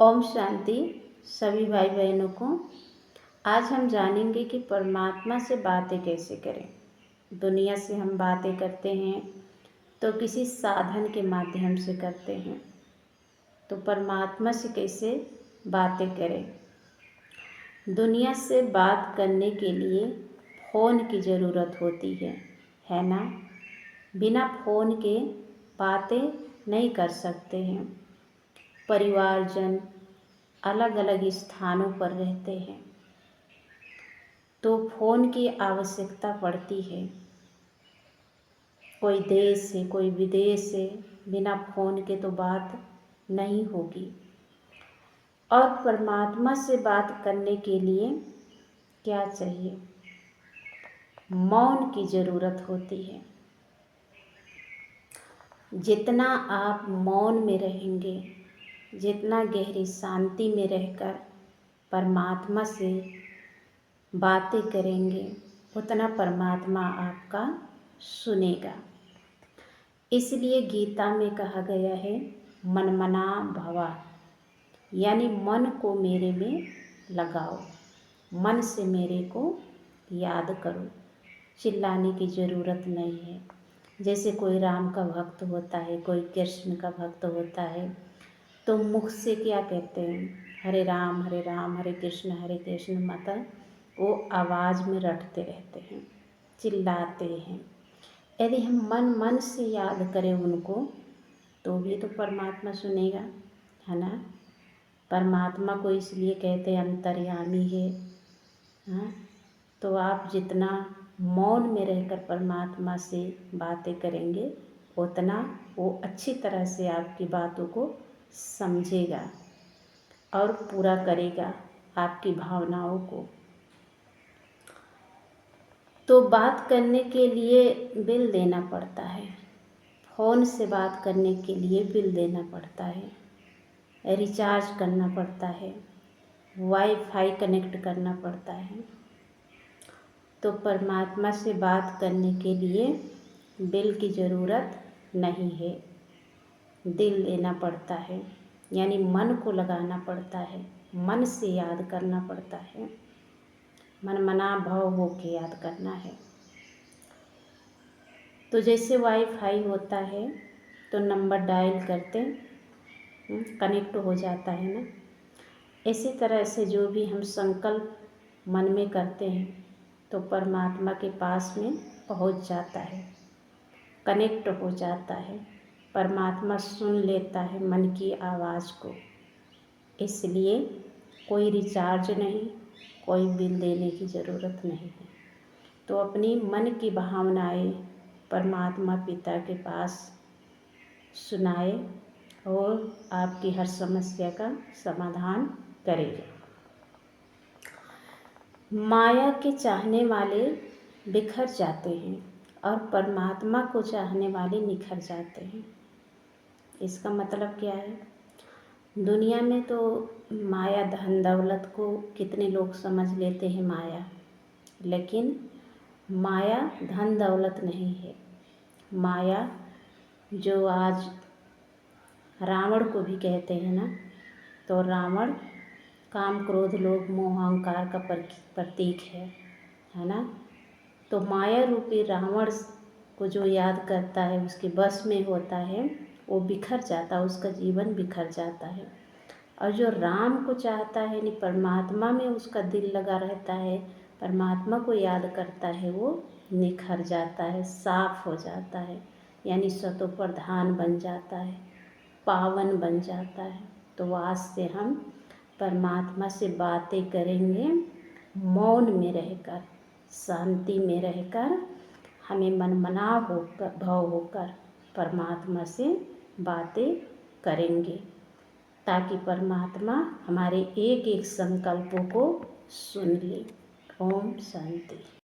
ओम शांति सभी भाई बहनों को। आज हम जानेंगे कि परमात्मा से बातें कैसे करें। दुनिया से हम बातें करते हैं तो किसी साधन के माध्यम से करते हैं, तो परमात्मा से कैसे बातें करें। दुनिया से बात करने के लिए फ़ोन की ज़रूरत होती है ना। बिना फ़ोन के बातें नहीं कर सकते हैं। परिवारजन अलग अलग स्थानों पर रहते हैं तो फ़ोन की आवश्यकता पड़ती है। कोई देश से कोई विदेश से बिना फ़ोन के तो बात नहीं होगी। और परमात्मा से बात करने के लिए क्या चाहिए? मौन की ज़रूरत होती है। जितना आप मौन में रहेंगे, जितना गहरी शांति में रहकर परमात्मा से बातें करेंगे, उतना परमात्मा आपका सुनेगा। इसलिए गीता में कहा गया है, मनमना भवा, यानी मन को मेरे में लगाओ, मन से मेरे को याद करो। चिल्लाने की ज़रूरत नहीं है। जैसे कोई राम का भक्त होता है, कोई कृष्ण का भक्त होता है, तो मुख से क्या कहते हैं? हरे राम हरे कृष्ण, मतलब वो आवाज़ में रटते रहते हैं, चिल्लाते हैं। यदि हम मन से याद करें उनको, तो भी तो परमात्मा सुनेगा, है ना। परमात्मा को इसलिए कहते हैं अंतर्यामी है। हाँ, तो आप जितना मौन में रहकर परमात्मा से बातें करेंगे, उतना वो अच्छी तरह से आपकी बातों को समझेगा और पूरा करेगा आपकी भावनाओं को। तो बात करने के लिए बिल देना पड़ता है। फ़ोन से बात करने के लिए बिल देना पड़ता है, रिचार्ज करना पड़ता है, वाईफाई कनेक्ट करना पड़ता है। तो परमात्मा से बात करने के लिए बिल की ज़रूरत नहीं है। दिल देना पड़ता है, यानी मन को लगाना पड़ता है, मन से याद करना पड़ता है, मनमना भाव हो के याद करना है। तो जैसे वाईफाई होता है तो नंबर डायल करते कनेक्ट हो जाता है ना। इसी तरह से जो भी हम संकल्प मन में करते हैं तो परमात्मा के पास में पहुंच जाता है, कनेक्ट हो जाता है। परमात्मा सुन लेता है मन की आवाज़ को। इसलिए कोई रिचार्ज नहीं, कोई बिल देने की ज़रूरत नहीं है। तो अपनी मन की भावनाएं परमात्मा पिता के पास सुनाए और आपकी हर समस्या का समाधान करेगा। माया के चाहने वाले बिखर जाते हैं और परमात्मा को चाहने वाले निखर जाते हैं। इसका मतलब क्या है? दुनिया में तो माया धन दौलत को कितने लोग समझ लेते हैं माया, लेकिन माया धन दौलत नहीं है। माया जो आज रावण को भी कहते हैं ना, तो रावण काम क्रोध लोभ मोह अहंकार का प्रतीक है ना। तो माया रूपी रावण को जो याद करता है, उसके बस में होता है, वो बिखर जाता है, उसका जीवन बिखर जाता है। और जो राम को चाहता है, यानी परमात्मा में उसका दिल लगा रहता है, परमात्मा को याद करता है, वो निखर जाता है, साफ हो जाता है, यानी सतो प्रधान बन जाता है, पावन बन जाता है। तो आज से हम परमात्मा से बातें करेंगे, मौन में रहकर, शांति में रहकर, हमें मनमना होकर भाव होकर परमात्मा से बातें करेंगे, ताकि परमात्मा हमारे एक एक संकल्पों को सुन ले। ओम शांति।